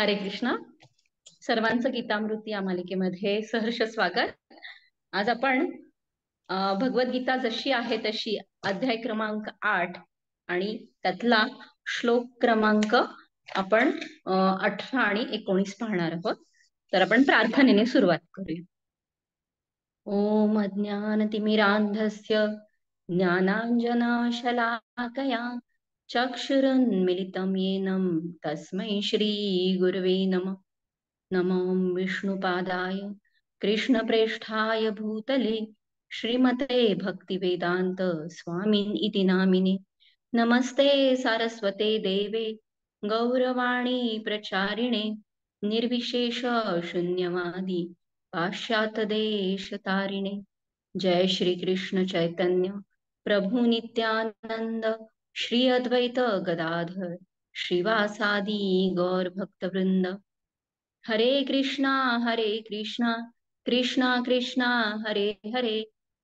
हरे कृष्णा. सर्वांचं गीतामृती या मालिकेमध्ये सहर्ष स्वागत. आज आपण भगवद्गीता जशी आहे तशी अध्याय क्रमांक 8 आणि त्यातला श्लोक क्रमांक आपण 18 आणि 19 पाहणार आहोत. तर आपण प्रार्थनेने सुरुवात करूया. ओम अज्ञानतिमिरान्धस्य ज्ञानाञ्जनशलाकया चक्षुरुन्मिलितं येन तस्मै श्रीगुरवे नमः. नमो विष्णुपादाय कृष्णप्रेष्ठाय भूतले श्रीमते भक्तिवेदान्त स्वामिन् इति नामिने. नमस्ते सारस्वते देवे गौरवाणी प्रचारिणे निर्विशेष शून्यवादी पाश्चात्य देश तारिणे. जय श्री कृष्ण चैतन्य प्रभु नित्यानंद श्री अद्वैत गदाधर श्रीवासादि गौर भक्तवृंद. हरे कृष्णा कृष्णा कृष्णा हरे हरे,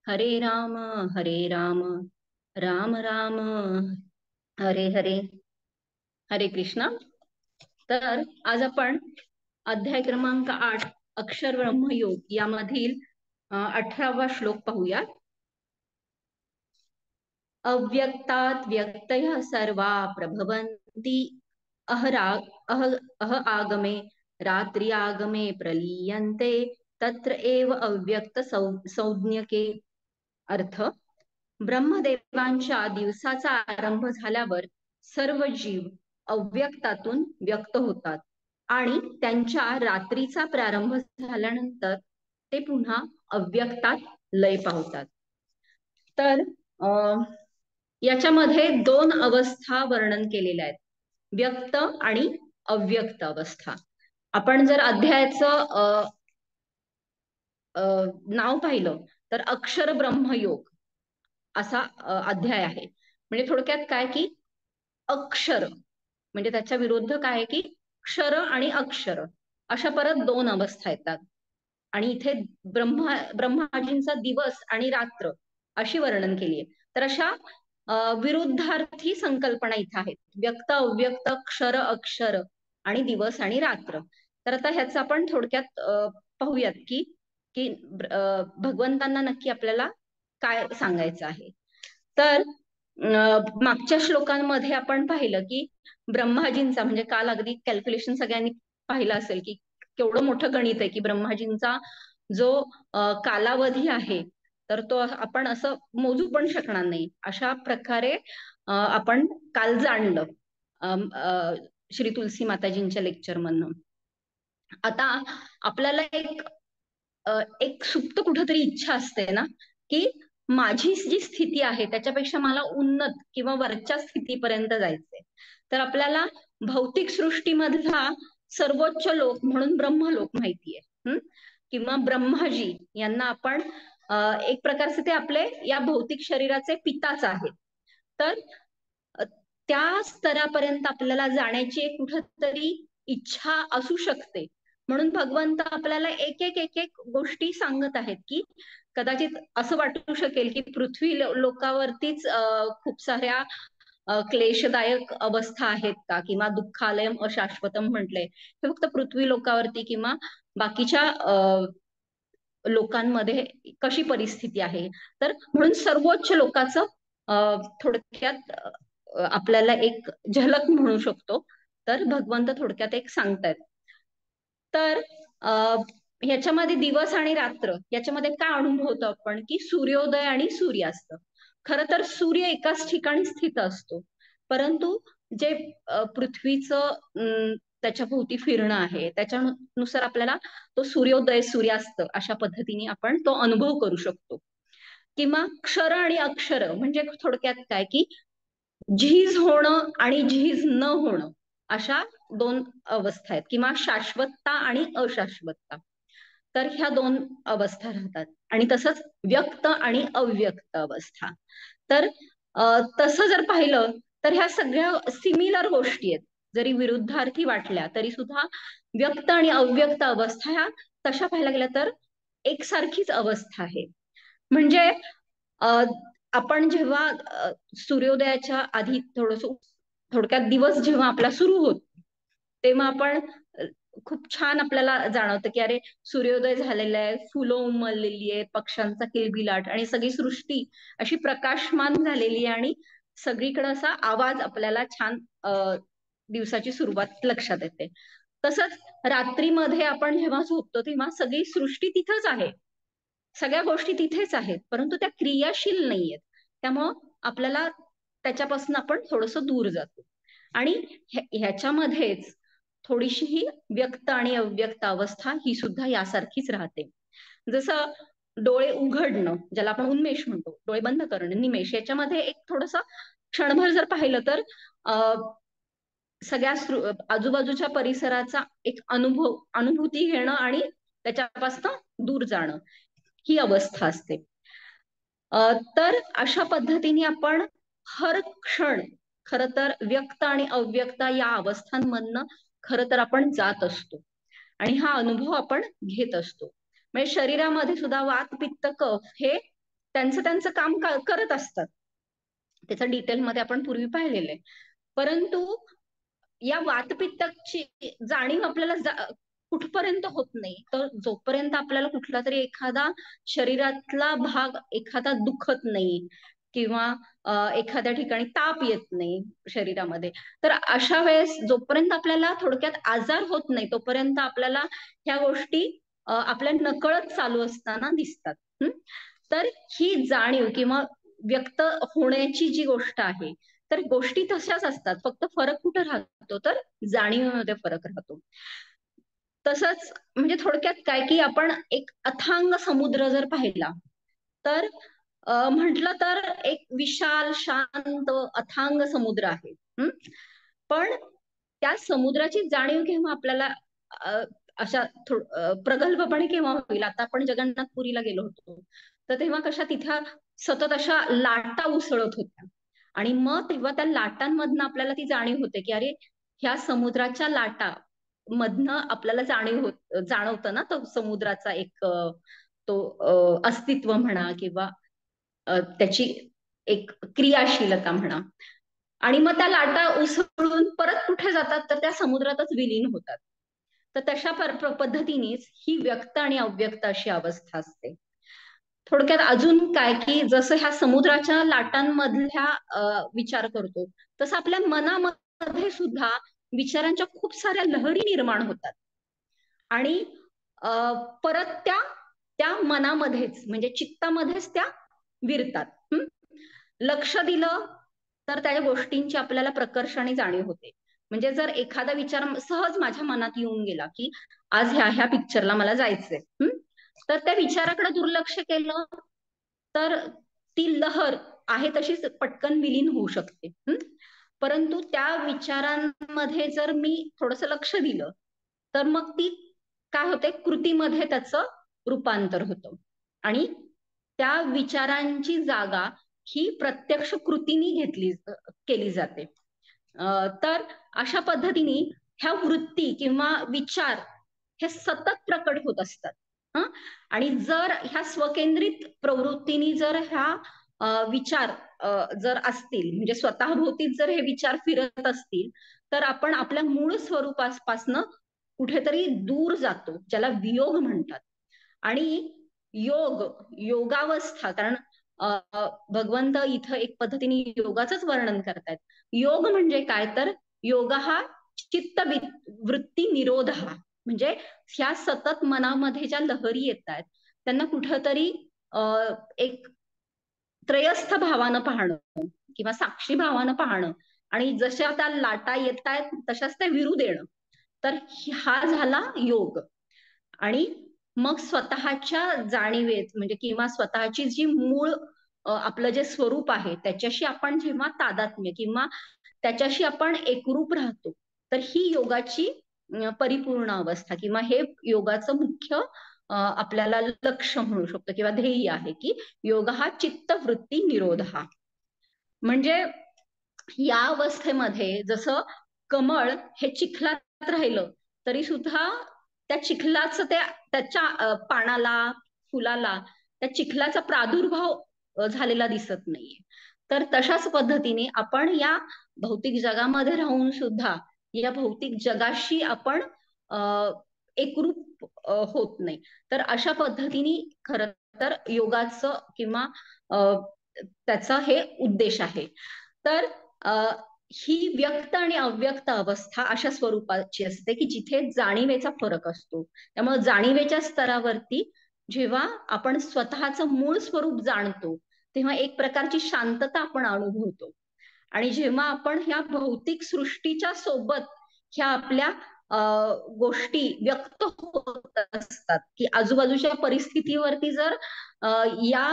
हरे राम राम राम हरे हरे. हरे कृष्णा. तर आज आपण अध्याय क्रमांक 8 अक्षर ब्रह्मयोग यामधील 18वा श्लोक पाहूया. अव्यक्तात् व्यक्तयः सर्वा प्रभवन्ति अह आगमे रात्रि आगमे प्रलीयन्ते तत्र एव अव्यक्त संज्ञके. अर्थ: ब्रह्मदेवांच्या दिवसाचा आरंभ झाल्यावर सर्व जीव अव्यक्तातून व्यक्त होतात आणि त्यांच्या रात्रीचा प्रारंभ झाल्यानंतर ते पुन्हा अव्यक्तात लय पावतात. तर याच्यामध्ये दोन अवस्था वर्णन केलेल्या आहेत, व्यक्त आणि अव्यक्त अवस्था. आपण जर अध्यायाचं नाव पाहिलं तर अक्षर ब्रह्मयोग असा अध्याय आहे. म्हणजे थोडक्यात काय की अक्षर म्हणजे त्याच्या विरुद्ध काय आहे की क्षर आणि अक्षर अशा परत दोन अवस्था येतात. आणि इथे ब्रह्माजींचा दिवस आणि रात्र अशी वर्णन केली आहे. तर अशा विरुद्धार्थी संकल्पना इथे आहेत, व्यक्त अव्यक्त, क्षर अक्षर आणि दिवस आणि रात्र. तर आता ह्याचं आपण थोडक्यात पाहूयात की की भगवंतांना नक्की आपल्याला काय सांगायचं आहे. तर मागच्या श्लोकांमध्ये आपण पाहिलं की ब्रह्माजींचा म्हणजे काल अगदी कॅल्क्युलेशन सगळ्यांनी पाहिलं असेल की केवढं मोठं गणित आहे की ब्रह्माजींचा जो कालावधी आहे तर तो आपण असं मोजू पण शकणार नाही. अशा प्रकारे आपण काल जाणलं श्री तुलसी माताजींच्या लेक्चर मधनं. आता आपल्याला एक सुप्त कुठंतरी इच्छा असते ना की माझी जी स्थिती आहे त्याच्यापेक्षा मला उन्नत किंवा वरच्या स्थितीपर्यंत जायचंय. तर आपल्याला भौतिक सृष्टीमधला सर्वोच्च लोक म्हणून ब्रह्मलोक माहितीये, किंवा ब्रह्माजी यांना आपण एक प्रकारचे ते आपले या भौतिक शरीराचे पिताच आहेत. तर त्या स्तरापर्यंत आपल्याला जाण्याची कुठंतरी इच्छा असू शकते. म्हणून भगवंत आपल्याला एक एक एक एक गोष्टी सांगत आहेत की कदाचित असं वाटू शकेल की पृथ्वी लोकावरतीच खूप साऱ्या क्लेशदायक अवस्था आहेत का, किंवा दुःखालयम अशाश्वतम म्हटलंय हे फक्त पृथ्वी लोकावरती किंवा बाकीच्या लोकांमध्ये कशी परिस्थिती आहे. तर म्हणून सर्वोच्च लोकाचं थोडक्यात आपल्याला एक झलक म्हणू शकतो. तर भगवंत थोडक्यात एक सांगतायत. तर ह्याच्यामध्ये दिवस आणि रात्र याच्यामध्ये काय अनुभवतो आपण की सूर्योदय आणि सूर्यास्त. खर तर सूर्य एकाच ठिकाणी स्थित असतो, परंतु जे पृथ्वीचं त्याच्या भोवती फिरणं आहे त्याच्यानुसार आपल्याला तो सूर्योदय सूर्यास्त अशा पद्धतीने आपण तो अनुभव करू शकतो. किंवा क्षर आणि अक्षर म्हणजे थोडक्यात काय की झीज होणं आणि झीज न होणं अशा दोन अवस्था आहेत, किंवा शाश्वतता आणि अशाश्वतता. तर ह्या दोन अवस्था राहतात. आणि तसंच व्यक्त आणि अव्यक्त अवस्था. तर तसं जर पाहिलं तर ह्या सगळ्या सिमिलर गोष्टी आहेत. जरी विरुद्धार्थी वाटल्या तरी सुद्धा व्यक्त आणि अव्यक्त अवस्था ह्या तशा पाहायला गेल्या तर एकसारखीच अवस्था आहे. म्हणजे आपण जेव्हा सूर्योदयाच्या आधी थोडक्यात दिवस जेव्हा आपला सुरू होतो तेव्हा आपण खूप छान आपल्याला जाणवतं की अरे सूर्योदय झालेला आहे, फुलं उमललेली आहेत, पक्ष्यांचा किलबिलाट आणि सगळी सृष्टी अशी प्रकाशमान झालेली आहे आणि सगळीकडे असा आवाज आपल्याला छान दिवसाची सुरुवात लक्षात येते. तसंच रात्रीमध्ये आपण जेव्हा झोपतो तेव्हा सगळी सृष्टी तिथंच आहे, सगळ्या गोष्टी तिथेच आहेत, परंतु त्या क्रियाशील नाहीयेत. त्यामुळं आपल्याला त्याच्यापासून आपण थोडंसं दूर जातो. आणि ह्याच्यामध्येच थोडीशी ही व्यक्त आणि अव्यक्त अवस्था ही सुद्धा यासारखीच राहते. जसं डोळे उघडणं, ज्याला आपण उन्मेष म्हणतो, डोळे बंद करणं, निमेष, याच्यामध्ये एक थोडस क्षणभर जर पाहिलं तर सगळ्या आजूबाजूच्या परिसराचा एक अनुभूती घेणं आणि त्याच्यापासून दूर जाणं, ही अवस्था असते. तर अशा पद्धतीने आपण हर क्षण खर तर व्यक्त आणि अव्यक्त या अवस्थांमधनं खरं तर आपण जात असतो आणि हा अनुभव आपण घेत असतो. म्हणजे शरीरामध्ये सुद्धा वात पित्त कफ हे त्यांचं त्यांचं काम करत असतात. त्याचं डिटेलमध्ये आपण पूर्वी पाहिलेलं आहे. परंतु या वातपित्ताची जाणीव आपल्याला कुठपर्यंत होत नाही, तर जोपर्यंत आपल्याला कुठला तरी एखादा शरीरातला भाग एखादा दुखत नाही किंवा एखाद्या ठिकाणी ताप येत नाही शरीरामध्ये, तर अशा वेळेस जोपर्यंत आपल्याला थोडक्यात आजार होत नाही तोपर्यंत आपल्याला ह्या गोष्टी आपल्या नकळत चालू असताना दिसतात. तर ही जाणीव किंवा व्यक्त होण्याची जी गोष्ट आहे, तर गोष्टी तशाच असतात, फक्त फरक कुठे राहतो तर जाणीवेमध्ये फरक राहतो. तसंच म्हणजे थोडक्यात काय की आपण एक अथांग समुद्र जर पाहिला तर म्हटलं तर एक विशाल शांत अथांग समुद्र आहे. पण त्या समुद्राची जाणीव केव्हा आपल्याला अशा प्रगल्भपणे केव्हा होईल? आता आपण जगन्नाथपुरीला गेलो होतो, तर तेव्हा कशा तिथे सतत अशा लाटा उसळत होत्या आणि मग तेव्हा त्या लाटांमधनं आपल्याला ती जाणीव होते की अरे ह्या समुद्राच्या लाटा मधनं आपल्याला जाणवतं ना, तो समुद्राचा एक तो अस्तित्व म्हणा किंवा त्याची एक क्रियाशीलता म्हणा. आणि मग त्या लाटा उसळून परत कुठे जातात तर त्या समुद्रातच विलीन होतात. तर तशा पद्धतीनेच ही व्यक्त आणि अव्यक्त अशी अवस्था असते. थोडक्यात अजून काय की जसं ह्या समुद्राच्या लाटांमधल्या विचार करतो, तसं आपल्या मनामध्ये सुद्धा विचारांच्या खूप साऱ्या लहरी निर्माण होतात आणि परत त्या त्या मनामध्येच म्हणजे चित्तामध्येच त्या विरतात. लक्ष दिलं तर त्या गोष्टींची आपल्याला प्रकर्षाने जाणीव होते. म्हणजे जर एखादा विचार सहज माझ्या मनात येऊन गेला की आज ह्या ह्या पिक्चरला मला जायचंय, तर त्या विचाराकडे दुर्लक्ष केलं तर ती लहर आहे तशीच पटकन विलीन होऊ शकते. परंतु त्या विचारांमध्ये जर मी थोडस लक्ष दिलं तर मग ती काय होते, कृतीमध्ये त्याचं रूपांतर होतं आणि त्या विचारांची जागा ही प्रत्यक्ष कृतीने केली जाते. तर अशा पद्धतीने ह्या वृत्ती किंवा विचार हे सतत प्रकट होत असतात. आणि जर ह्या स्वकेंद्रित प्रवृत्तीने जर ह्या विचार जर असतील म्हणजे स्वतःभोवतीच जर हे विचार फिरत असतील तर आपण आपल्या मूळ स्वरूपापासनं कुठेतरी दूर जातो, ज्याला वियोग म्हणतात. आणि योगावस्था, कारण भगवंत इथं एक पद्धतीने योगाचंच वर्णन करतायत. योग म्हणजे काय तर योग हा चित्त वृत्ती निरोध हा, म्हणजे ह्या सतत मनामध्ये ज्या लहरी येत आहेत त्यांना कुठंतरी एक त्रयस्थ भावानं पाहणं किंवा साक्षी भावानं पाहणं आणि जशा त्या लाटा येत आहेत तशाच त्या विरू देणं, तर हा झाला योग. आणि मग स्वतःच्या जाणीवेत म्हणजे किंवा स्वतःची जी मूळ आपलं जे स्वरूप आहे त्याच्याशी आपण जेव्हा तादात्म्य किंवा त्याच्याशी आपण एकरूप राहतो, तर ही योगाची परिपूर्ण अवस्था किंवा हे योगाचं मुख्य आपल्याला लक्ष म्हणू शकतो किंवा ध्येय आहे की योग हा चित्तवृत्ती निरोध हा. म्हणजे या अवस्थेमध्ये जसं कमळ हे चिखलात राहिलं तरी सुद्धा त्या चिखलाचं त्याच्या पानाला फुलाला त्या चिखलाचा प्रादुर्भाव झालेला दिसत नाहीये. तर तशाच पद्धतीने आपण या भौतिक जगामध्ये राहून सुद्धा या भौतिक जगाशी आपण एकरूप होत नाही. तर अशा पद्धतीने खरं तर योगाचं किंवा त्याचा हे उद्देश आहे. तर ही व्यक्त आणि अव्यक्त अवस्था अशा स्वरूपाची असते की जिथे जाणीवेचा फरक असतो. त्यामुळे जाणीवेच्या स्तरावरती जेव्हा आपण स्वतःचं मूळ स्वरूप जाणतो तेव्हा एक प्रकारची शांतता आपण अनुभवतो. आणि जेव्हा आपण ह्या भौतिक सृष्टीच्या सोबत ह्या आपल्या गोष्टी व्यक्त होत असतात की आजूबाजूच्या परिस्थितीवरती जर या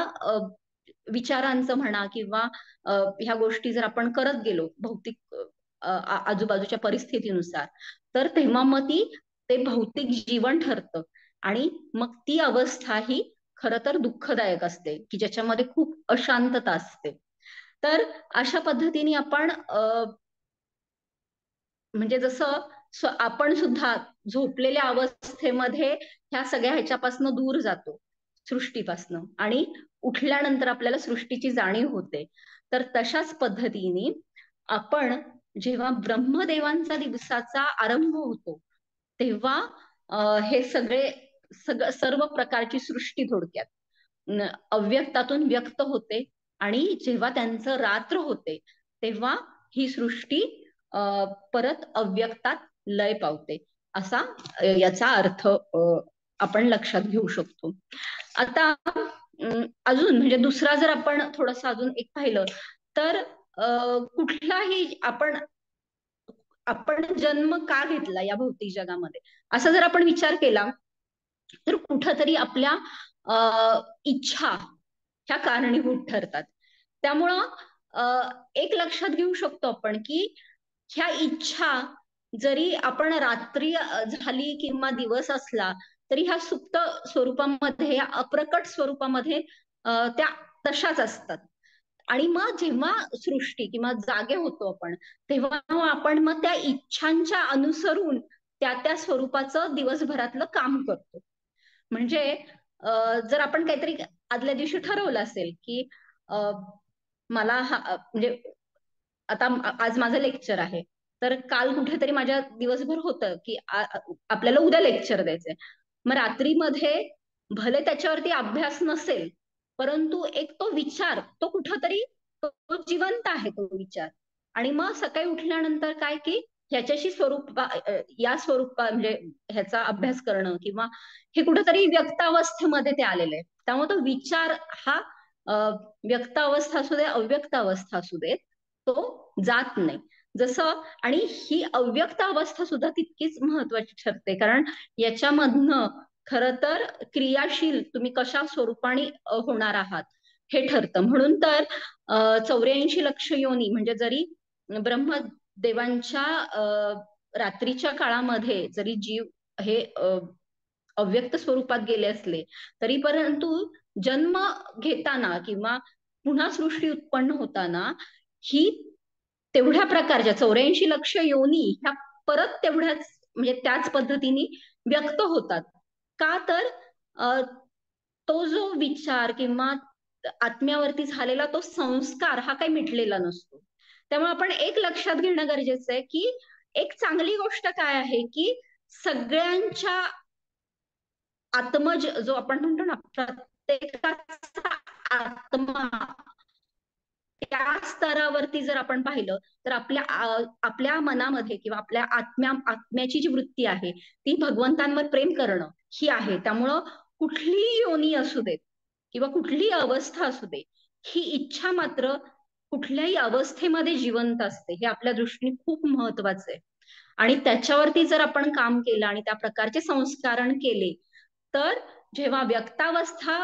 विचारांचं म्हणा किंवा ह्या गोष्टी जर आपण करत गेलो भौतिक आजूबाजूच्या परिस्थितीनुसार, तर तेव्हा मग ते भौतिक जीवन ठरतं. आणि मग ती अवस्था ही खरं तर दुःखदायक असते की ज्याच्यामध्ये खूप अशांतता असते. तर अशा पद्धतीने आपण म्हणजे जसं आपण सुद्धा झोपलेल्या अवस्थेमध्ये ह्या सगळ्या ह्याच्यापासून दूर जातो, सृष्टीपासनं, आणि उठल्यानंतर आपल्याला सृष्टीची जाणीव होते. तर तशाच पद्धतीने आपण जेव्हा ब्रह्मदेवांचा दिवसाचा आरंभ होतो तेव्हा हे सर्व प्रकारची सृष्टी थोडक्यात अव्यक्तातून व्यक्त होते. आणि जेव्हा त्यांचं रात्र होते तेव्हा ही सृष्टी परत अव्यक्तात लय पावते, असा याचा अर्थ आपण लक्षात घेऊ शकतो. आता अजून म्हणजे दुसरा जर आपण थोडस अजून एक पाहिलं तर कुठलाही आपण जन्म का घेतला या भौतिक जगामध्ये असा जर आपण विचार केला तर कुठंतरी आपल्या इच्छा ह्या कारणीभूत ठरतात. त्यामुळं एक लक्षात घेऊ शकतो आपण की ह्या इच्छा जरी आपण रात्री झाली किंवा दिवस असला तरी ह्या सुप्त स्वरूपामध्ये या अप्रकट स्वरूपामध्ये त्या तशाच असतात. आणि मग जेव्हा सृष्टी किंवा जागे होतो आपण तेव्हा आपण मग त्या इच्छांच्या अनुसरून त्या स्वरूपाचं दिवसभरातलं काम करतो. म्हणजे जर आपण काहीतरी आदल्या दिवशी ठरवलं असेल की मला म्हणजे आता आज माझं लेक्चर आहे तर काल कुठेतरी माझ्या दिवसभर होतं की आपल्याला उद्या लेक्चर द्यायचंय. मग रात्रीमध्ये भले त्याच्यावरती अभ्यास नसेल परंतु एक तो विचार तो कुठंतरी तो जिवंत आहे तो विचार. आणि मग सकाळी उठल्यानंतर काय की ह्याच्याशी या स्वरूपा म्हणजे ह्याचा अभ्यास करणं किंवा हे कुठंतरी व्यक्त अवस्थेमध्ये ते आलेलं आहे. त्यामुळे तो विचार हा व्यक्त अवस्था असू दे अव्यक्त अवस्था असू दे तो जात नाही. जसं आणि ही अव्यक्त अवस्था सुद्धा तितकीच महत्वाची ठरते कारण याच्यामधनं खरं तर क्रियाशील तुम्ही कशा स्वरूपाने होणार आहात हे ठरतं. म्हणून तर 84 लक्ष योनी म्हणजे जरी ब्रह्मदेवांच्या रात्रीच्या काळामध्ये जरी जीव हे अव्यक्त स्वरूपात गेले असले तरी परंतु जन्म घेताना किंवा पुन्हा सृष्टी उत्पन्न होताना ही तेवढ्या प्रकारच्या 84 लक्ष योनी ह्या परत तेवढ्याच म्हणजे त्याच पद्धतीने व्यक्त होतात. का तर तो जो विचार किंवा आत्म्यावरती झालेला तो संस्कार हा काही मिटलेला नसतो. त्यामुळे आपण एक लक्षात घेणं गरजेचं आहे की एक चांगली गोष्ट काय आहे की सगळ्यांच्या आत्मज जो आपण म्हणतो ना प्रत्येकाचा आत्मा त्या स्तरावरती जर आपण पाहिलं तर आपल्या मनामध्ये किंवा आपल्या आत्म्याची जी वृत्ती आहे ती भगवंतांवर प्रेम करणं ही आहे. त्यामुळं कुठलीही योनी असू देत किंवा कुठलीही अवस्था असू दे ही इच्छा मात्र कुठल्याही अवस्थेमध्ये जिवंत असते हे आपल्या दृष्टीने खूप महत्वाचं आहे. आणि त्याच्यावरती जर आपण काम केलं आणि त्या प्रकारचे संस्कारण केले तर जेव्हा व्यक्तावस्था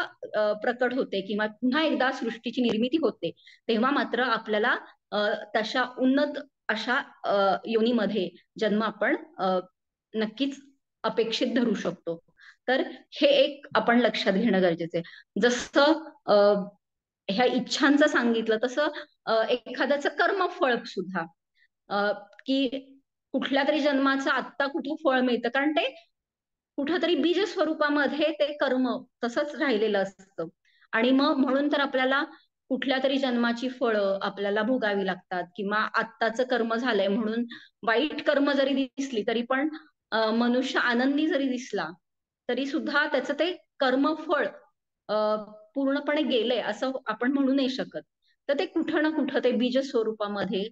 प्रकट होते किंवा पुन्हा एकदा सृष्टीची निर्मिती होते तेव्हा मात्र आपल्याला तशा उन्नत अशा योनीमध्ये जन्म आपण नक्कीच अपेक्षित धरू शकतो. तर हे एक आपण लक्षात घेणं गरजेचं आहे. जसं ह्या इच्छांचं सांगितलं तसं एखाद्याचं कर्मफळ सुद्धा की कुठल्या तरी जन्माचं आत्ता कुठं फळ मिळतं कारण ते कुठंतरी बीज स्वरूपामध्ये ते कर्म तसंच राहिलेलं असतं. आणि मग म्हणून तर आपल्याला कुठल्या तरी जन्माची फळं आपल्याला भोगावी लागतात, किंवा आत्ताचं कर्म झालंय म्हणून वाईट कर्म जरी दिसली तरी पण मनुष्य आनंदी जरी दिसला तरी सुद्धा त्याचं ते कर्मफळ पूर्णपणे गेलंय असं आपण म्हणू नाही शकत. तर ते कुठं ना कुठं ते बीज स्वरूपामध्ये,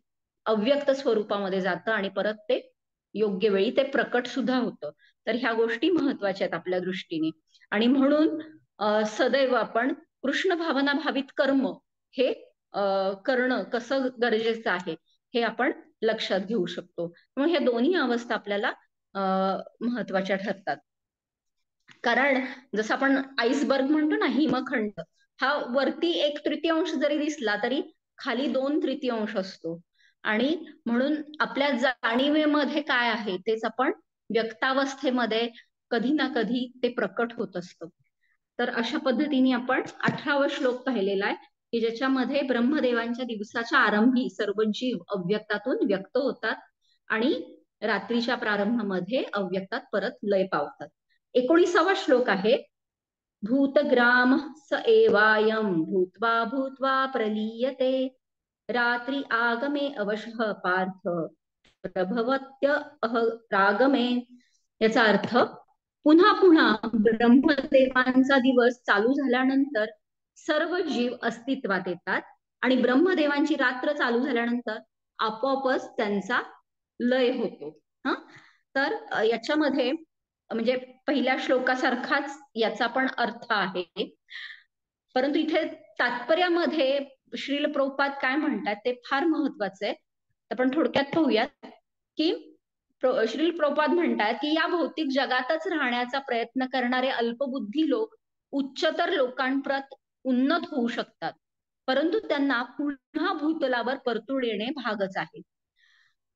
अव्यक्त स्वरूपामध्ये जातं आणि परत ते योग्य वेळी ते प्रकट सुद्धा होतं. तर ह्या गोष्टी महत्वाच्या आहेत आपल्या दृष्टीने. आणि म्हणून सदैव आपण कृष्ण भावना भावित कर्म हे करणं कसं गरजेचं आहे हे आपण लक्षात घेऊ शकतो. मग ह्या दोन्ही अवस्था आपल्याला महत्वाच्या ठरतात. कारण जसं आपण आईसबर्ग म्हणतो ना, हिमखंड, हा वरती 1/3 जरी दिसला तरी खाली 2/3 असतो. आणि म्हणून आपल्या जाणीवेमध्ये काय आहे तेच आपण व्यक्तावस्थेमध्ये कधी ना कधी ते प्रकट होत असतं. तर अशा पद्धतीने आपण 18वा श्लोक पाहिलेला आहे की ज्याच्यामध्ये ब्रह्मदेवांच्या दिवसाच्या आरंभी सर्व जीव अव्यक्तातून व्यक्त होतात आणि रात्रीच्या प्रारंभामध्ये अव्यक्तात परत लय पावतात. 19वा श्लोक आहे, भूतग्राम स एवायम भूत्वा भूत्वा प्रलीयते रात्रि आगमे अवशः पार्थ प्रभवत्य रागमे. याचा अर्थ, पुन्हा पुन्हा ब्रह्मदेवांचा दिवस चालू झाल्यानंतर सर्व जीव अस्तित्वात येतात आणि ब्रह्मदेवांची रात्र चालू झाल्यानंतर आपोआपच त्यांचा लय होतो. तर याच्यामध्ये म्हणजे पहिल्या श्लोकासारखाच याचा पण अर्थ आहे, परंतु इथे तात्पर्यामध्ये श्रील प्रभुपाद काय म्हणतात ते फार महत्वाचं आहे. आपण थोडक्यात पाहूयात की श्रील प्रभुपाद म्हणतात की या भौतिक जगातच राहण्याचा प्रयत्न करणारे अल्पबुद्धी लोक उच्चतर लोकांप्रत उन्नत होऊ शकतात, परंतु त्यांना पुन्हा भूतलावर परतून येणे भागच आहे.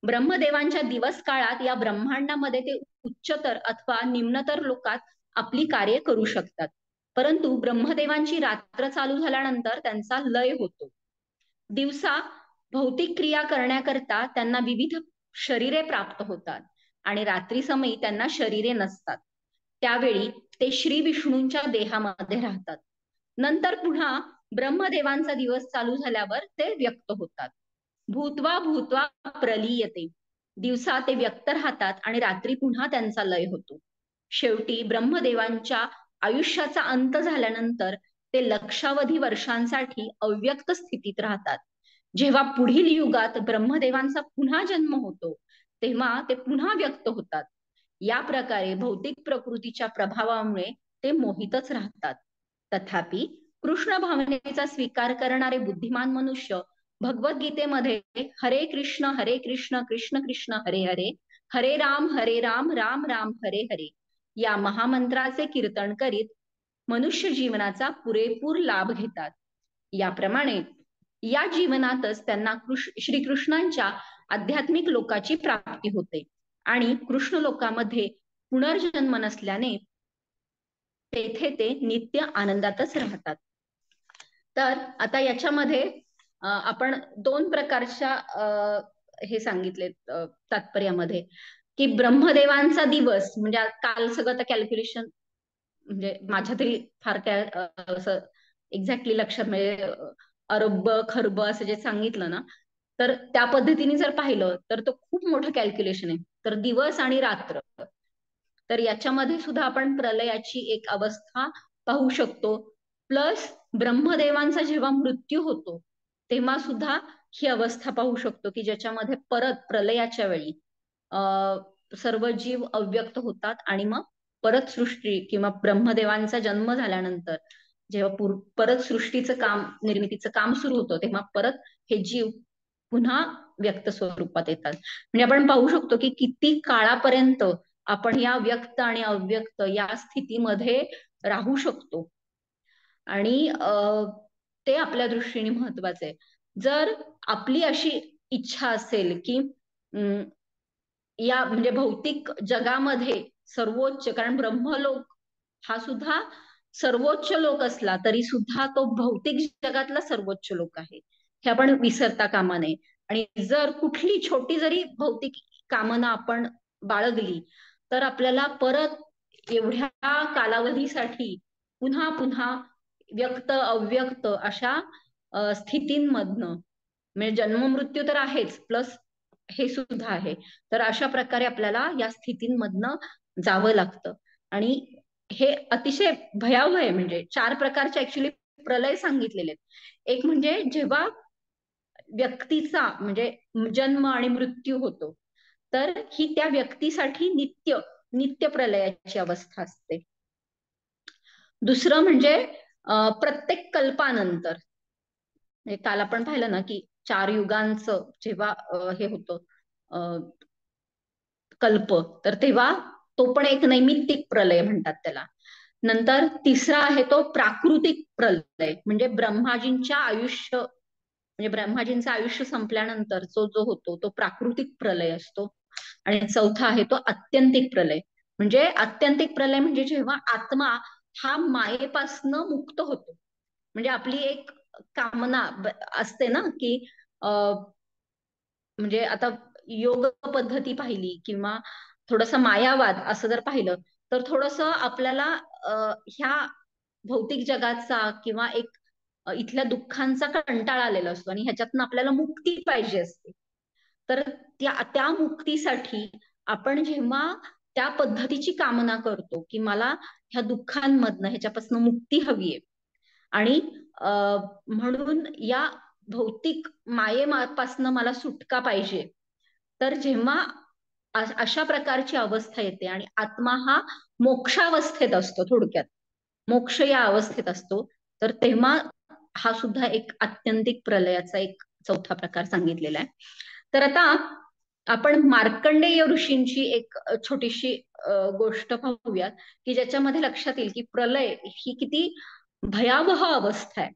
ब्रह्मदेवांच्या दिवस काळात या ब्रह्मांडामध्ये ते उच्चतर अथवा निम्नतर लोकात आपली कार्य करू शकतात, परंतु ब्रह्मदेवांची रात्र चालू झाल्यानंतर त्यांचा लय होतो. दिवसा भौतिक क्रिया करण्याकरता त्यांना विविध शरीरे प्राप्त होतात आणि रात्री समयी त्यांना शरीरे नसतात. त्यावेळी ते श्री विष्णूंच्या देहामध्ये राहतात. नंतर पुन्हा ब्रह्मदेवांचा दिवस चालू झाल्यावर ते व्यक्त होतात. भूत्वा भूत्वा प्रलीयते, दिवसा ते व्यक्त राहतात आणि रात्री पुन्हा त्यांचा लय होतो. शेवटी ब्रह्मदेवांच्या आयुष्याचा अंत झाल्यानंतर ते लक्षावधी वर्षांसाठी अव्यक्त स्थितीत राहतात. जेव्हा पुढील युगात ब्रह्मदेवांचा पुन्हा जन्म होतो तेव्हा ते पुन्हा व्यक्त होतात. या प्रकारे भौतिक प्रकृतीच्या प्रभावामुळे ते मोहितच राहतात. तथापि कृष्ण भावनेचा स्वीकार करणारे बुद्धिमान मनुष्य भगवद्गीतेमध्ये हरे कृष्ण कृष्ण कृष्ण हरे हरे, हरे राम राम राम हरे हरे या महामंत्राचे कीर्तन करीत मनुष्य जीवनाचा पुरेपूर लाभ घेतात. याप्रमाणे या जीवनातच त्यांना श्रीकृष्णांच्या आध्यात्मिक लोकाची प्राप्ती होते आणि कृष्ण लोकामध्ये पुनर्जन्म नसल्याने तेथे ते नित्य आनंदातच राहतात. तर आता याच्यामध्ये आपण 2 प्रकारच्या हे सांगितले तात्पर्यामध्ये की ब्रह्मदेवांचा दिवस म्हणजे काल सगळं तर कॅल्क्युलेशन म्हणजे माझ्या तरी फार काय असं एक्झॅक्टली लक्षात, म्हणजे अरब खरब असं जे सांगितलं ना, तर त्या पद्धतीने जर पाहिलं तर तो खूप मोठं कॅल्क्युलेशन आहे. तर दिवस आणि रात्र, तर याच्यामध्ये सुद्धा आपण प्रलयाची एक अवस्था पाहू शकतो. प्लस ब्रह्मदेवांचा जेव्हा मृत्यू होतो तेव्हा सुद्धा ही अवस्था पाहू शकतो की ज्याच्यामध्ये परत प्रलयाच्या वेळी सर्व जीव अव्यक्त होतात आणि मग परत सृष्टी किंवा ब्रह्मदेवांचा जन्म झाल्यानंतर जेव्हा परत सृष्टीचं काम, निर्मितीचं काम सुरू होतं तेव्हा परत हे जीव पुन्हा व्यक्त स्वरूपात येतात. म्हणजे आपण पाहू शकतो की किती काळापर्यंत आपण या व्यक्त आणि अव्यक्त या स्थितीमध्ये राहू शकतो आणि ते आपल्या दृष्टीने महत्वाचे आहे. जर आपली अशी इच्छा असेल की या म्हणजे भौतिक जगामध्ये सर्वोच्च, कारण ब्रह्मलोक हा सुद्धा सर्वोच्च लोक असला तरी सुद्धा तो भौतिक जगातला सर्वोच्च लोक आहे, हे आपण विसरता कामा नये. आणि जर कुठली छोटी जरी भौतिक कामना आपण बाळगली तर आपल्याला परत एवढ्या कालावधीसाठी पुन्हा पुन्हा व्यक्त अव्यक्त अशा स्थितींमधनं, म्हणजे जन्म मृत्यू तर आहेच, प्लस हे सुद्धा आहे. तर अशा प्रकारे आपल्याला या स्थितींमधनं जावं लागतं. आणि हे अतिशय भयावह आहे. म्हणजे 4 प्रकारचे ऍक्च्युली प्रलय सांगितलेले आहेत. एक म्हणजे जेव्हा व्यक्तीचा म्हणजे जन्म आणि मृत्यू होतो, तर ही त्या व्यक्तीसाठी नित्य नित्य प्रलयाची अवस्था असते. दुसरं म्हणजे प्रत्येक कल्पानंतर, म्हणजे काल आपण पाहिलं ना की 4 युगांचं जेव्हा हे होतं कल्प, तर तेव्हा तो पण एक नैमित्तिक प्रलय म्हणतात त्याला. नंतर तिसरा आहे तो प्राकृतिक प्रलय, म्हणजे ब्रह्माजींच्या आयुष्य, म्हणजे ब्रह्माजींचं आयुष्य संपल्यानंतर जो होतो तो प्राकृतिक प्रलय असतो. आणि चौथा आहे तो आत्यंतिक प्रलय. म्हणजे आत्यंतिक प्रलय म्हणजे जेव्हा आत्मा हा मायेपासनं मुक्त होतो. म्हणजे आपली एक कामना असते ना की म्हणजे आता योग पद्धती पाहिली किंवा थोडस मायावाद असं जर पाहिलं, तर थोडस आपल्याला ह्या भौतिक जगाचा किंवा एक इथल्या दुःखांचा कंटाळा आलेला असतो आणि ह्याच्यातनं आपल्याला मुक्ती पाहिजे असते. तर त्या मुक्तीसाठी आपण जेव्हा त्या पद्धतीची कामना करतो की मला ह्या दुःखांमधनं ह्याच्यापासून मुक्ती हवीये आणि म्हणून या भौतिक मायेपासनं मला सुटका पाहिजे, तर जेव्हा अशा प्रकारची अवस्था येते आणि आत्मा हा मोक्षावस्थेत असतो, थोडक्यात मोक्ष या अवस्थेत असतो, तर तेव्हा हा सुद्धा एक आत्यंतिक प्रलयाचा एक चौथा प्रकार सांगितलेला आहे. तर आता आपण मार्कंडेय ऋषींची एक छोटीशी गोष्ट पाहूयात की ज्याच्यामध्ये लक्षात येईल की प्रलय ही किती भयावह अवस्था आहे.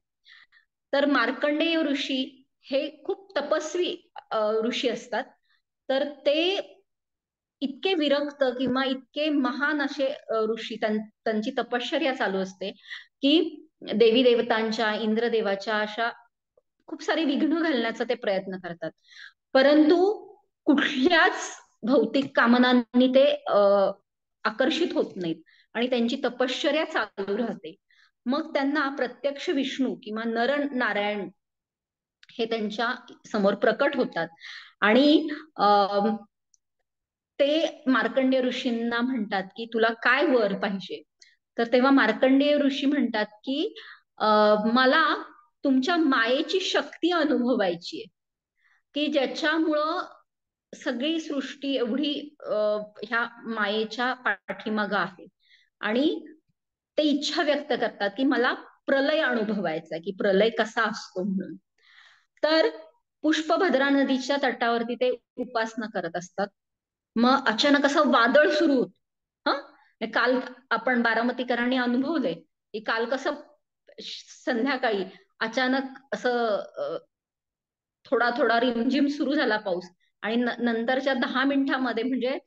तर मार्कंडेय ऋषी हे खूप तपस्वी ऋषी असतात. तर ते इतके विरक्त किंवा इतके महान असे ऋषी, त्यांची तपश्चर्या चालू असते की देवी देवतांच्या, इंद्रदेवाच्या अशा खूप सारे विघ्न घालण्याचा ते प्रयत्न करतात. परंतु कुठल्याच भौतिक कामनांनी ते आकर्षित होत नाहीत आणि त्यांची तपश्चर्या चालू राहते. मग त्यांना प्रत्यक्ष विष्णू किंवा नर नारायण हे त्यांच्या समोर प्रकट होतात आणि ते मार्कंडेय ऋषींना म्हणतात की तुला काय वर पाहिजे. तर तेव्हा मार्कंडेय ऋषी म्हणतात की मला तुमच्या मायेची शक्ती अनुभवायची आहे, की ज्याच्यामुळं सगळी सृष्टी एवढी ह्या मायेच्या पाठीमागं आहे. आणि ते इच्छा व्यक्त करतात की मला प्रलय अनुभवायचा, की प्रलय कसा असतो म्हणून. तर पुष्पभद्रा नदीच्या तटावरती ते उपासना करत असतात. मग अचानक असं वादळ सुरू होत. काल आपण बारामतीकरांनी अनुभवलंय की काल कसं संध्याकाळी अचानक असं थोडा थोडा रिमझिम सुरू झाला पाऊस आणि नंतरच्या 10 मिनिटांमध्ये म्हणजे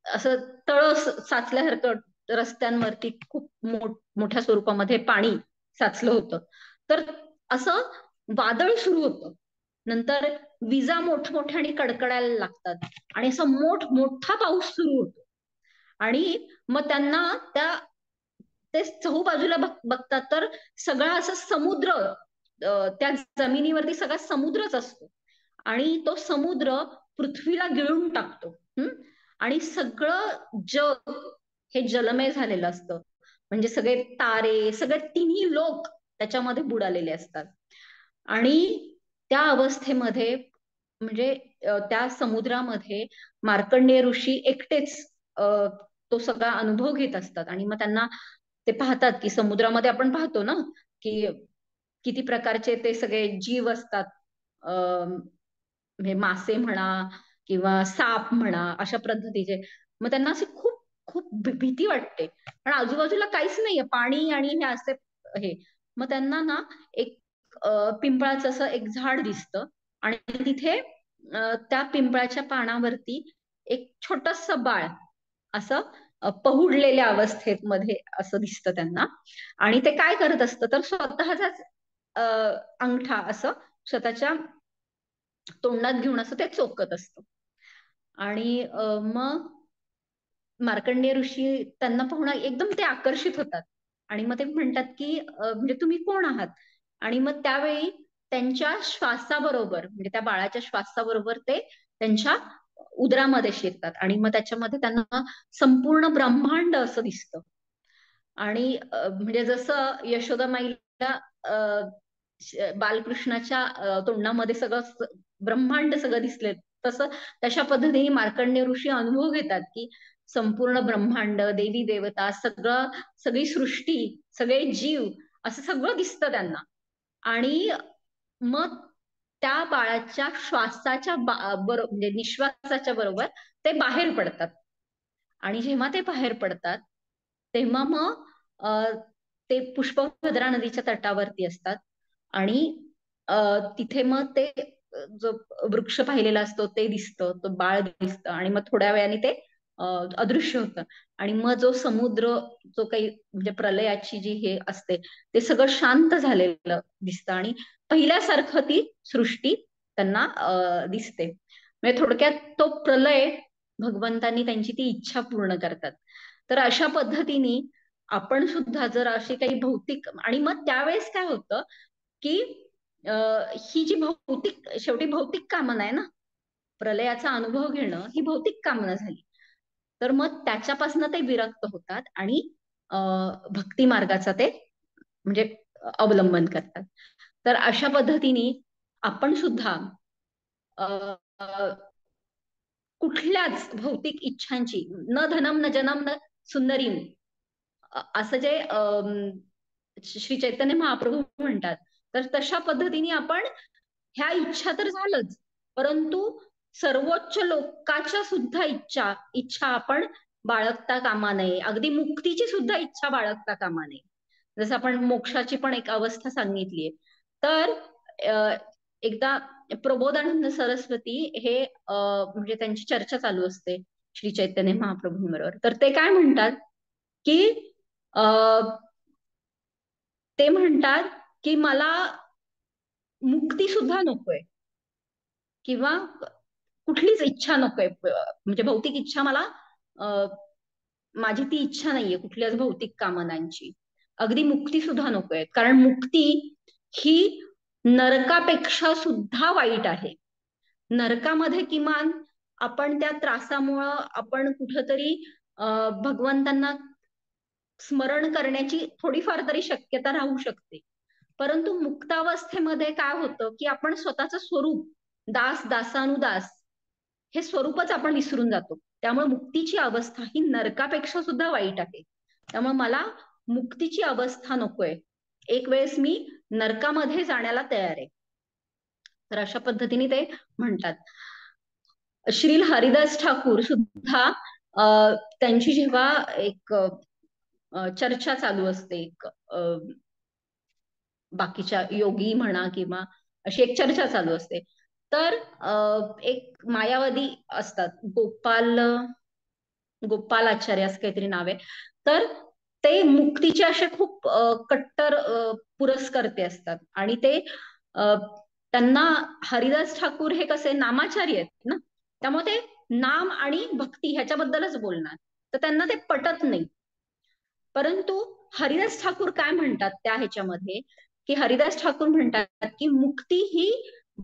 असं तळ साचल्यासारखं रस्त्यांवरती खूप मोठ्या स्वरूपामध्ये पाणी साचलं होतं. तर असं वादळ सुरू होतं. नंतर विजा मोठमोठ्याने कडकडायला लागतात आणि असं मोठा पाऊस सुरू होतो. आणि मग त्यांना ते चहूबाजूला बघतात तर सगळा असं समुद्र, त्या जमिनीवरती सगळा समुद्रच असतो आणि तो समुद्र पृथ्वीला गिळून टाकतो. आणि सगळं जग हे जलमय झालेलं असतं. म्हणजे सगळे तारे, सगळे तिन्ही लोक त्याच्यामध्ये बुडालेले असतात. आणि त्या अवस्थेमध्ये म्हणजे त्या समुद्रामध्ये मार्कंडेय ऋषी एकटेच तो सगळा अनुभव घेत असतात. आणि मग त्यांना ते पाहतात की समुद्रामध्ये आपण पाहतो ना की किती प्रकारचे ते सगळे जीव असतात, म्हणजे मासे म्हणा किंवा साप म्हणा, अशा पद्धतीचे. मग त्यांना अशी खूप खूप भीती वाटते, पण आजूबाजूला काहीच नाहीये, पाणी आणि हे असे हे. मग त्यांना ना एक पिंपळाचं असं एक झाड दिसतं आणि तिथे त्या पिंपळाच्या पानावरती एक छोटस बाळ असं पहुडलेल्या अवस्थेत मध्ये असं दिसतं त्यांना. आणि ते काय करत असतं तर स्वतःचाच अंगठा असं स्वतःच्या तोंडात घेऊन असं ते चोखत असतं. आणि मग मार्कंडेय ऋषी त्यांना पाहून एकदम ते आकर्षित होतात आणि मग ते म्हणतात की म्हणजे तुम्ही कोण आहात. आणि मग त्यावेळी त्यांच्या श्वासाबरोबर, म्हणजे त्या बाळाच्या श्वासाबरोबर ते त्यांच्या उदरामध्ये शिरतात आणि मग त्याच्यामध्ये त्यांना संपूर्ण ब्रह्मांड असं दिसतं. आणि म्हणजे जसं यशोदामाईला बालकृष्णाच्या तोंडामध्ये सगळं ब्रह्मांड सगळं दिसले, तसं तशा पद्धतीने मार्कंडेय ऋषी अनुभव घेतात की संपूर्ण ब्रह्मांड, देवी देवता, सगळी सृष्टी, सगळे जीव, असं सगळं दिसतं त्यांना. आणि मग त्या बाळाच्या श्वासाच्या बरोबर, म्हणजे निश्वासाच्या बरोबर ते बाहेर पडतात. आणि जेव्हा ते बाहेर पडतात तेव्हा मग ते पुष्पभद्रा नदीच्या तटावरती असतात. आणि तिथे मग ते जो वृक्ष पाहिलेला असतो ते दिसतं, तो बाळ दिसतं, आणि मग थोड्या वेळाने ते अदृश्य होतं. आणि मग जो समुद्र, जो काही म्हणजे प्रलयाची जी हे असते, ते सगळं शांत झालेलं दिसतं आणि पहिल्यासारखं ती सृष्टी त्यांना दिसते. म्हणजे थोडक्यात तो प्रलय भगवंतांनी त्यांची ती इच्छा पूर्ण करतात. तर अशा पद्धतीने आपण सुद्धा जर अशी काही भौतिक, आणि मग त्यावेळेस काय होतं की ही जी भौतिक, शेवटी भौतिक कामना आहे ना, प्रलयाचा अनुभव घेणं ही भौतिक कामना झाली. तर मग त्याच्यापासून ते विरक्त होतात आणि भक्ती मार्गाचा ते म्हणजे अवलंबन करतात. तर अशा पद्धतीने आपण सुद्धा कुठल्याच भौतिक इच्छांची, न धनम न जनम न सुंदरीम, असं जे श्री चैतन्य महाप्रभू म्हणतात, तर तशा पद्धतीने आपण ह्या इच्छा तर झालंच, परंतु सर्वोच्च लोकाच्या सुद्धा इच्छा इच्छा आपण बाळगता कामा नये. अगदी मुक्तीची सुद्धा इच्छा बाळगता कामा नये. जसं आपण मोक्षाची पण एक अवस्था सांगितलीये. तर एकदा प्रबोधानंद सरस्वती हे म्हणजे त्यांची चर्चा चालू असते श्री चैतन्य महाप्रभूंबरोबर. तर ते काय म्हणतात की ते म्हणतात की मला मुक्ती सुद्धा नकोय, किंवा कुठलीच इच्छा नकोय, म्हणजे भौतिक इच्छा मला, माझी ती इच्छा नाहीये कुठल्याच भौतिक कामनांची. अगदी मुक्ती सुद्धा नकोय, कारण मुक्ती ही नरकापेक्षा सुद्धा वाईट आहे. नरकामध्ये किमान आपण त्या त्रासामुळं आपण कुठंतरी भगवंतांना स्मरण करण्याची थोडीफार तरी शक्यता राहू शकते. परंतु मुक्तावस्थेमध्ये काय होतं की आपण स्वतःचं स्वरूप, दास दासानुदास, हे स्वरूपच आपण विसरून जातो. त्यामुळे मुक्तीची अवस्था ही नरकापेक्षा सुद्धा वाईट आहे. त्यामुळे मला मुक्तीची अवस्था नकोय, एक वेळेस मी नरकामध्ये जाण्याला तयार आहे. तर अशा पद्धतीने ते म्हणतात. श्रील हरिदास ठाकूर सुद्धा त्यांची जेव्हा एक चर्चा चालू असते, एक बाकीच्या योगी म्हणा किंवा अशी एक चर्चा चालू असते, तर एक मायावादी असतात, गोपाल आचार्य असं काहीतरी नाव आहे. तर ते मुक्तीचे असे खूप कट्टर पुरस्कर्ते असतात. आणि ते त्यांना हरिदास ठाकूर हे कसे नामाचारी आहेत ना, त्यामुळे ते नाम आणि भक्ती ह्याच्याबद्दलच बोलणार, तर त्यांना ते पटत नाही. परंतु हरिदास ठाकूर काय म्हणतात त्या ह्याच्यामध्ये, की हरिदास ठाकूर म्हणतात की मुक्ती ही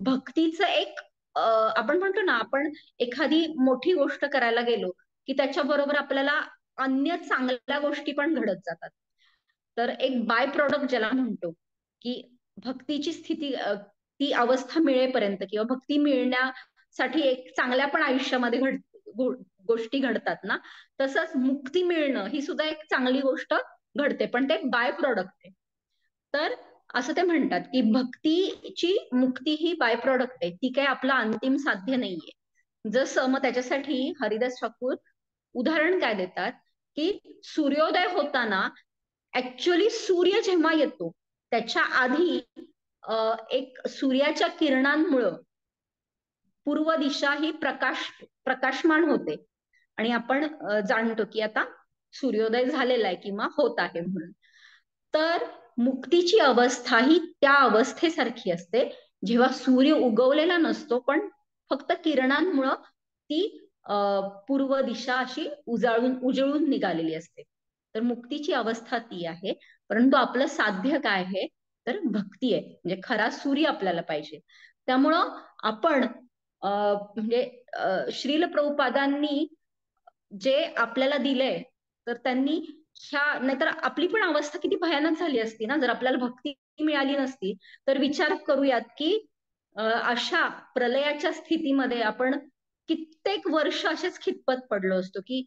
भक्तीचं एक आपण म्हणतो ना, आपण एखादी मोठी गोष्ट करायला गेलो की त्याच्याबरोबर आपल्याला अन्य चांगल्या गोष्टी पण घडत जातात. तर एक बाय प्रॉडक्ट ज्याला म्हणतो, की भक्तीची स्थिती, ती अवस्था मिळेपर्यंत किंवा भक्ती मिळण्यासाठी एक चांगल्या पण आयुष्यामध्ये गोष्टी घडतात ना, तसंच मुक्ती मिळणं ही सुद्धा एक चांगली गोष्ट घडते, पण ते बाय प्रॉडक्ट आहे. तर असं ते म्हणतात की भक्तीची मुक्ती ही बाय प्रॉडक्ट आहे, ती काही आपलं अंतिम साध्य नाहीये. जसं मग त्याच्यासाठी हरिदास ठाकूर उदाहरण काय देतात, की सूर्योदय होताना ऍक्च्युअली सूर्य जेव्हा येतो त्याच्या आधी एक सूर्याच्या किरणांमुळं पूर्व दिशा ही प्रकाशमान होते, आणि आपण जाणतो की आता सूर्योदय झालेला आहे किंवा होत आहे म्हणून. तर मुक्तीची अवस्था ही त्या अवस्थेसारखी असते जेव्हा सूर्य उगवलेला नसतो, पण फक्त किरणांमुळं ती पूर्व दिशा अशी उजळून निघालेली असते. तर मुक्तीची अवस्था ती आहे. परंतु आपलं साध्य काय आहे, तर भक्ती आहे, म्हणजे खरा सूर्य आपल्याला पाहिजे. त्यामुळं आपण म्हणजे श्रील प्रभुपादांनी जे आपल्याला दिलंय, तर त्यांनी नाहीतर आपली पण अवस्था किती भयानक झाली असती ना, जर आपल्याला भक्ती मिळाली नसती. तर विचार करूयात की अशा प्रलयाच्या स्थितीमध्ये आपण कित्येक वर्ष असेच खितपत पडलो असतो, की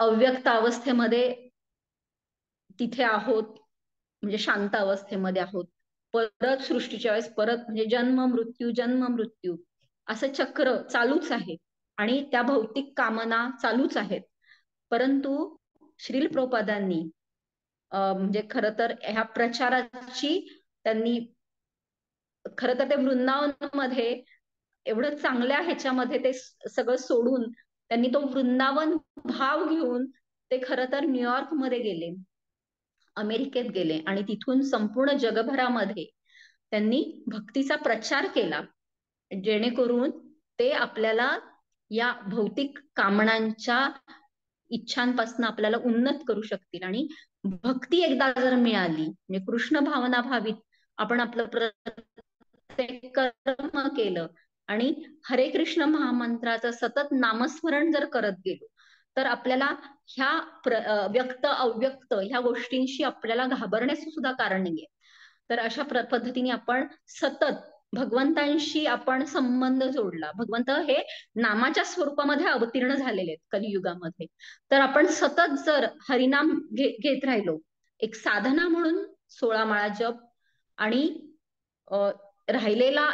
अव्यक्त अवस्थेमध्ये तिथे आहोत, म्हणजे शांत अवस्थेमध्ये आहोत. परत सृष्टीच्या वेळेस परत म्हणजे जन्म मृत्यू असं चक्र चालूच आहे आणि त्या भौतिक कामना चालूच आहेत. परंतु श्रील प्रभुपादांनी म्हणजे खर तर ह्या प्रचाराची त्यांनी खरं तर ते वृंदावनमध्ये एवढं चांगल्या ह्याच्यामध्ये ते सगळं सोडून त्यांनी तो वृंदावन भाव घेऊन ते खरं तर न्यूयॉर्क मध्ये गेले, अमेरिकेत गेले आणि तिथून संपूर्ण जगभरामध्ये त्यांनी भक्तीचा प्रचार केला, जेणेकरून ते आपल्याला या भौतिक कामनांच्या इच्छांपासून आपल्याला उन्नत करू शकतील. आणि भक्ती एकदा जर मिळाली, म्हणजे कृष्ण भावना भावित आपण आपलं प्रत्येक कर्म केलं आणि हरे कृष्ण महामंत्राचं सतत नामस्मरण जर करत गेलो, तर आपल्याला ह्या व्यक्त अव्यक्त ह्या गोष्टींशी आपल्याला घाबरण्याचं सुद्धा कारण नाहीये. तर अशा पद्धतीने आपण सतत भगवंतांशी आपण संबंध जोडला. भगवंत हे नामाच्या स्वरूपामध्ये अवतीर्ण झालेले आहेत कलियुगामध्ये. तर आपण सतत जर हरिनाम घेत राहिलो, एक साधना म्हणून 16 माळा जप आणि राहिलेला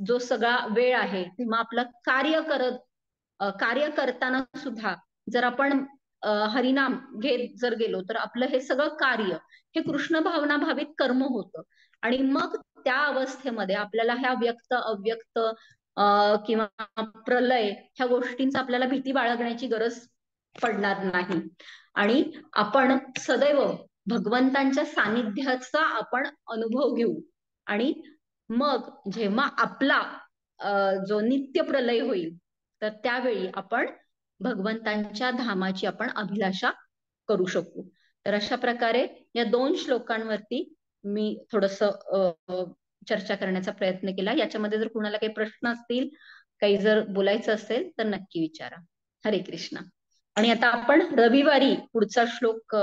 जो सगळा वेळ आहे तेव्हा आपलं कार्य करताना सुद्धा जर आपण हरिनाम घेत जर गेलो, तर आपलं हे सगळं कार्य हे कृष्ण भावना भावित कर्म होतं. आणि मग त्या अवस्थेमध्ये आपल्याला ह्या व्यक्त अव्यक्त किंवा प्रलय ह्या गोष्टींचा आपल्याला भीती बाळगण्याची गरज पडणार नाही. आणि आपण सदैव भगवंतांच्या सानिध्याचा आपण अनुभव घेऊ. आणि मग जेव्हा आपला जो नित्य प्रलय होईल, तर त्यावेळी आपण भगवंतांच्या धामाची आपण अभिलाषा करू शकू. तर अशा प्रकारे या 2 श्लोकांवरती मी थोडस चर्चा करण्याचा प्रयत्न केला. याच्यामध्ये जर कुणाला काही प्रश्न असतील, काही जर बोलायचं असेल तर नक्की विचारा. हरे कृष्ण. आणि आता आपण रविवारी पुढचा श्लोक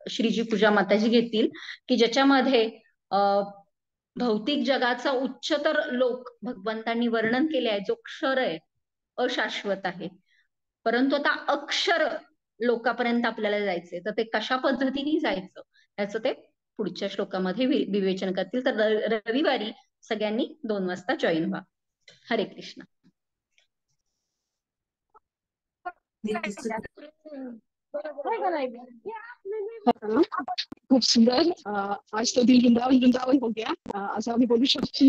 श्रीजी पूजा माताजी घेतील, की ज्याच्यामध्ये भौतिक जगाचा उच्चतर लोक भगवंतांनी वर्णन केले आहे, जो क्षर आहे, अशाश्वत आहे. परंतु आता अक्षर लोकांपर्यंत आपल्याला जायचंय, तर ते कशा पद्धतीने जायचं याचं ते पुढच्या श्लोकामध्ये विवेचन करतील. तर रविवारी सगळ्यांनी 2 वाजता जॉईन व्हा. हरे कृष्ण. खूप सुंदर. आज तो दिल वृंदावन वृंदावन हो गया, असं आम्ही बोलू शकतो.